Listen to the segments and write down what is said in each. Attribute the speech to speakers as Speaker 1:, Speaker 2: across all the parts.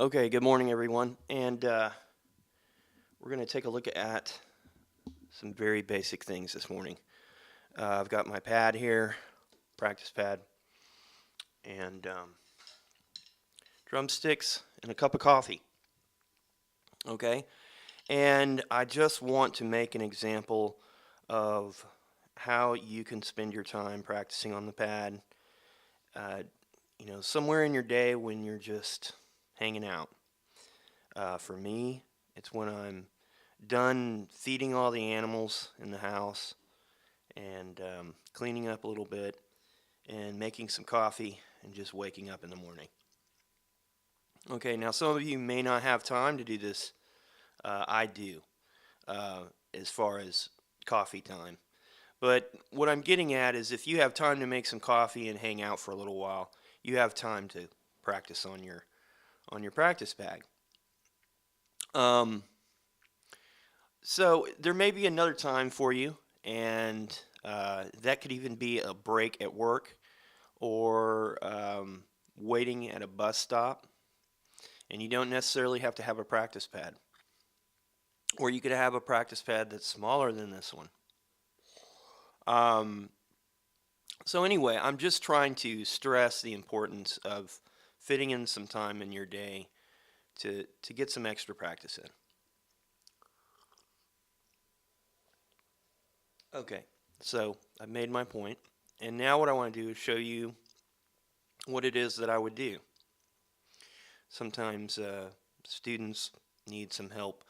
Speaker 1: Okay, good morning, everyone. And we're going to take a look at some very basic things this morning. I've got my pad here, practice pad, and drumsticks, and a cup of coffee. Okay, and I just want to make an example of how you can spend your time practicing on the pad. Uh, somewhere in your day when you're just hanging out. For me, it's when I'm done feeding all the animals in the house and cleaning up a little bit and making some coffee and just waking up in the morning. Okay, now some of you may not have time to do this. I do, uh, as far as coffee time. But what I'm getting at is if you have time to make some coffee and hang out for a little while, you have time to practice on your practice bag. Um, so there may be another time for you, and that could even be a break at work or waiting at a bus stop, and you don't necessarily have to have a practice pad. Or you could have a practice pad that's smaller than this one. Um, so, anyway, I'm just trying to stress the importance of fitting in some time in your day to get some extra practice in. Okay, so I've made my point, and now what I want to do is show you what it is that I would do. Sometimes students need some help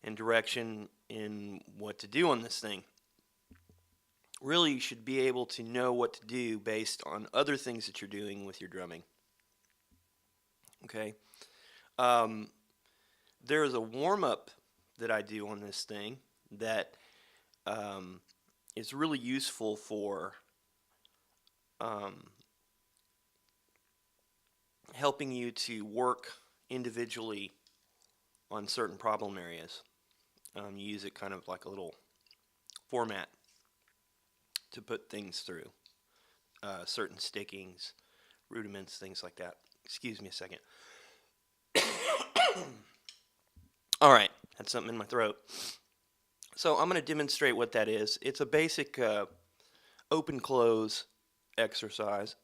Speaker 1: and direction in what to do on this thing. Really, you should be able to know what to do based on other things that you're doing with your drumming. Okay? Um, there is a warm up that I do on this thing that um, is really useful for um, helping you to work individually on certain problem areas. You use it kind of like a little format to put things through, certain stickings, rudiments, things like that. Excuse me a second. All right, had something in my throat. So I'm going to demonstrate what that is. It's a basic open close exercise.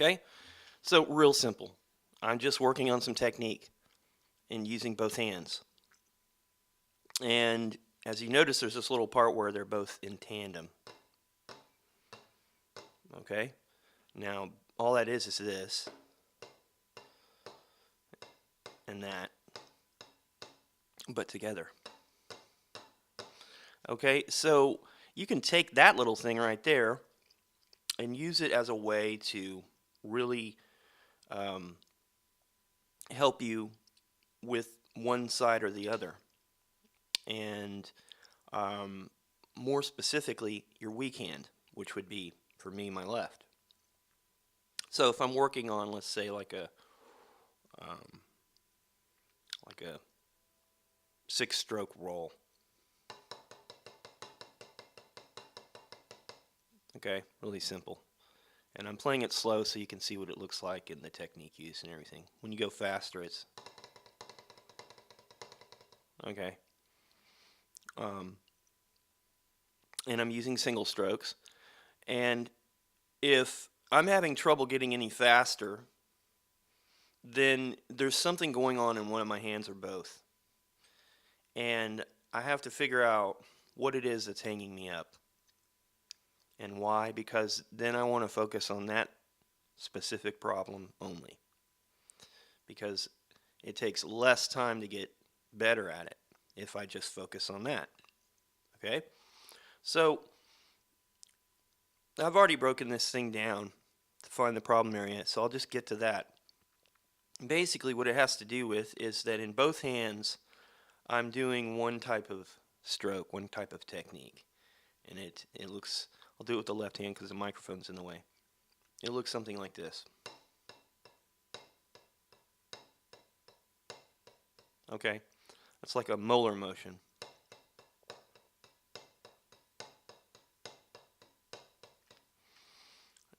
Speaker 1: Okay, so real simple. I'm just working on some technique and using both hands. And as you notice, there's this little part where they're both in tandem. Okay, now all that is this and that, but together. Okay, so you can take that little thing right there and use it as a way to really um, help you with one side or the other. And um, more specifically, your weak hand, which would be, for me, my left. So if I'm working on, let's say, um, like a 6-stroke roll, okay, really simple. And I'm playing it slow so you can see what it looks like and the technique used and everything. When you go faster, it's okay. Um, and I'm using single strokes. And if I'm having trouble getting any faster, then there's something going on in one of my hands or both. And I have to figure out what it is that's hanging me up and why, because then I want to focus on that specific problem only. Because it takes less time to get better at it if I just focus on that. Okay? So I've already broken this thing down to find the problem area, so I'll just get to that. Basically, what it has to do with is that in both hands, I'm doing one type of stroke, one type of technique. And it looks, I'll do it with the left hand because the microphone's in the way. It looks something like this. Okay, that's like a molar motion.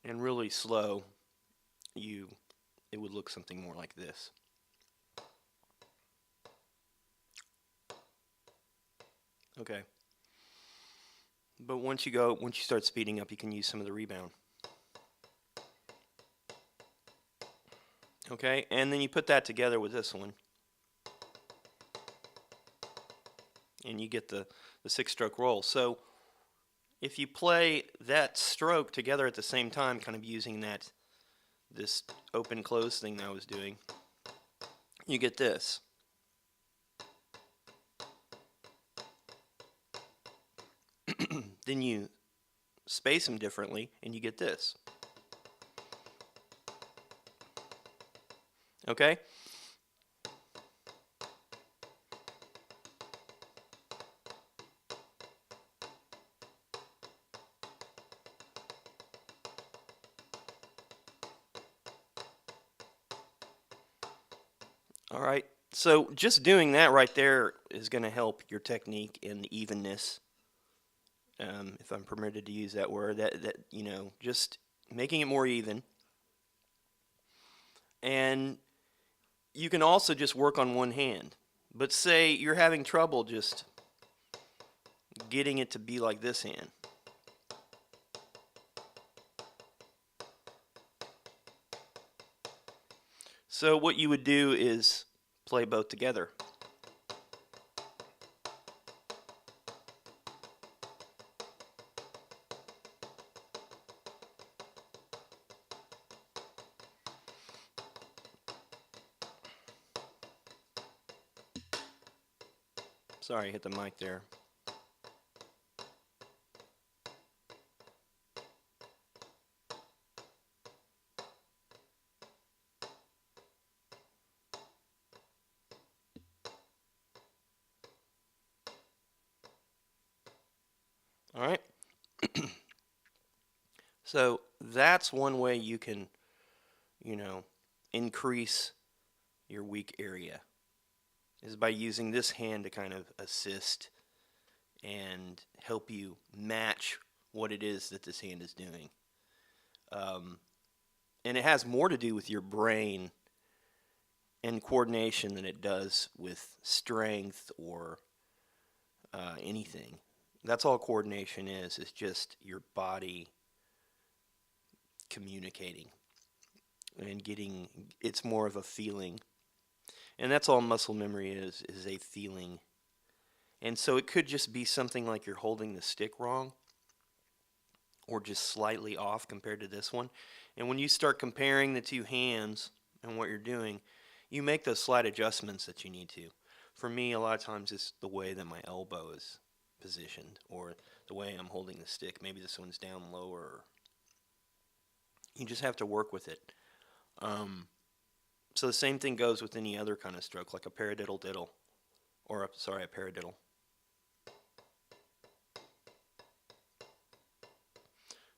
Speaker 1: And really slow, it would look something more like this. Okay. But once you start speeding up, you can use some of the rebound. Okay, and then you put that together with this one. And you get the 6-stroke roll. So if you play that stroke together at the same time, kind of using this open close thing that I was doing, you get this. Then you space them differently and you get this. Okay? All right. So just doing that right there is going to help your technique in the evenness. If I'm permitted to use that word, that just making it more even. And you can also just work on one hand. But say you're having trouble just getting it to be like this hand. So what you would do is play both together. Sorry, I hit the mic there. All right. So that's one way you can, increase your weak area, is by using this hand to kind of assist and help you match what it is that this hand is doing. And it has more to do with your brain and coordination than it does with strength or anything. That's all coordination is just your body communicating and it's more of a feeling. And that's all muscle memory is a feeling. And so it could just be something like you're holding the stick wrong or just slightly off compared to this one. And when you start comparing the two hands and what you're doing, you make those slight adjustments that you need to. For me, a lot of times it's the way that my elbow is positioned or the way I'm holding the stick. Maybe this one's down lower. You just have to work with it. So the same thing goes with any other kind of stroke, like a paradiddle diddle, or a paradiddle.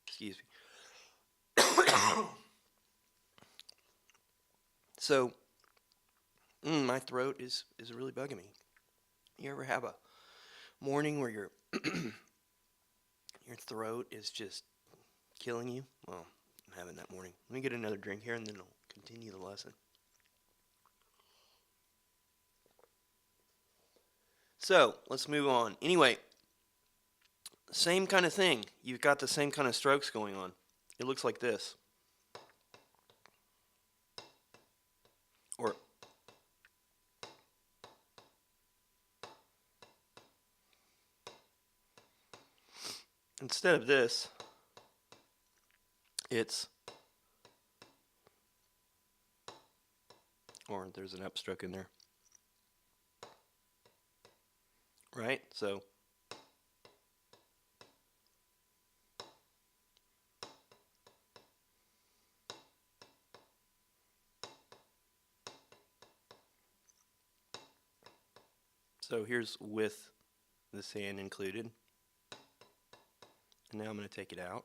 Speaker 1: Excuse me. So, my throat is really bugging me. You ever have a morning where your throat is just killing you? Well, I'm having that morning. Let me get another drink here and then I'll continue the lesson. So, let's move on. Anyway, same kind of thing. You've got the same kind of strokes going on. It looks like this. Or instead of this, it's, or there's an upstroke in there. Right? So So here's with this hand included. And now I'm going to take it out.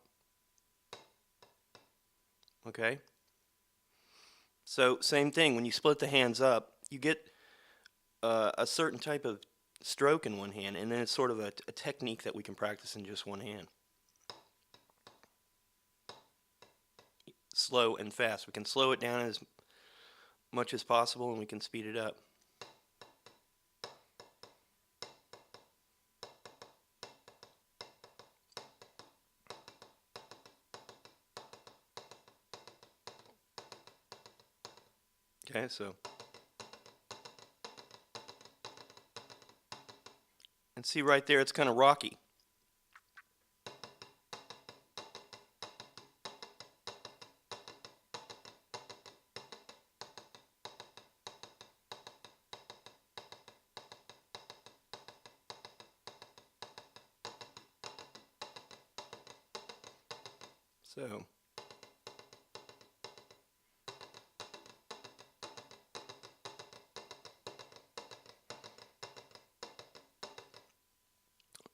Speaker 1: Okay. So same thing, when you split the hands up, you get a certain type of stroke in one hand, and then it's sort of a technique that we can practice in just one hand. Slow and fast. We can slow it down as much as possible, and we can speed it up. Okay, so and see right there, it's kind of rocky.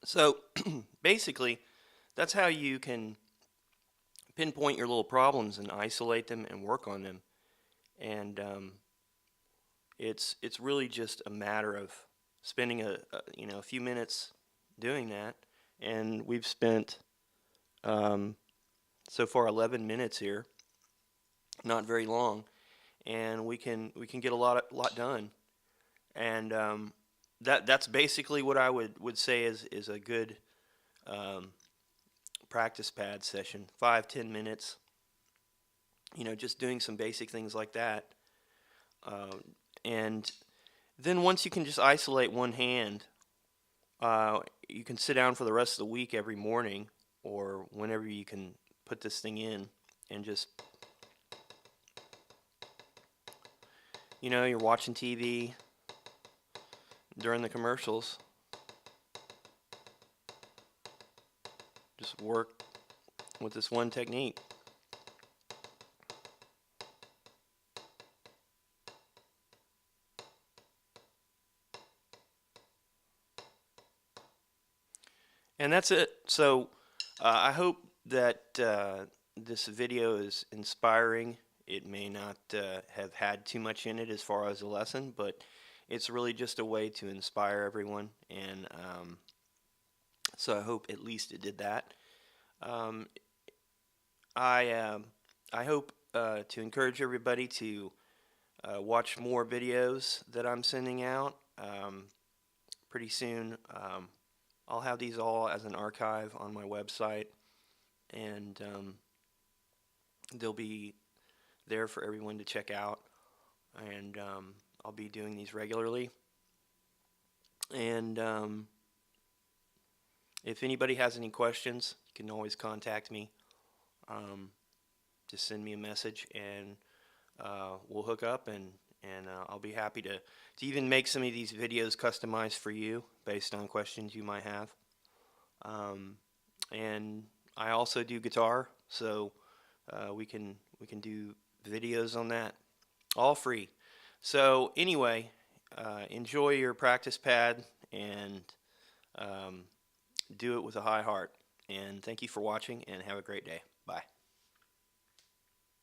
Speaker 1: So basically, that's how you can pinpoint your little problems and isolate them and work on them. And it's really just a matter of spending a few minutes doing that. And we've spent so far 11 minutes here, not very long, and we can get a lot done. And that's basically what I would say is a good practice pad session. 5-10 minutes, just doing some basic things like that. And then once you can just isolate one hand, you can sit down for the rest of the week every morning or whenever you can put this thing in and just, you're watching TV during the commercials. Just work with this one technique. And that's it. So I hope that this video is inspiring. It may not have had too much in it as far as a lesson, but it's really just a way to inspire everyone. And so I hope at least it did that. I hope to encourage everybody to watch more videos that I'm sending out. Pretty soon I'll have these all as an archive on my website, and they'll be there for everyone to check out. And I'll be doing these regularly. And if anybody has any questions, you can always contact me. Just send me a message, and we'll hook up, and I'll be happy to even make some of these videos customized for you based on questions you might have. And I also do guitar, so we can do videos on that, all free. So anyway, enjoy your practice pad, and do it with a high heart. And thank you for watching, and have a great day. Bye.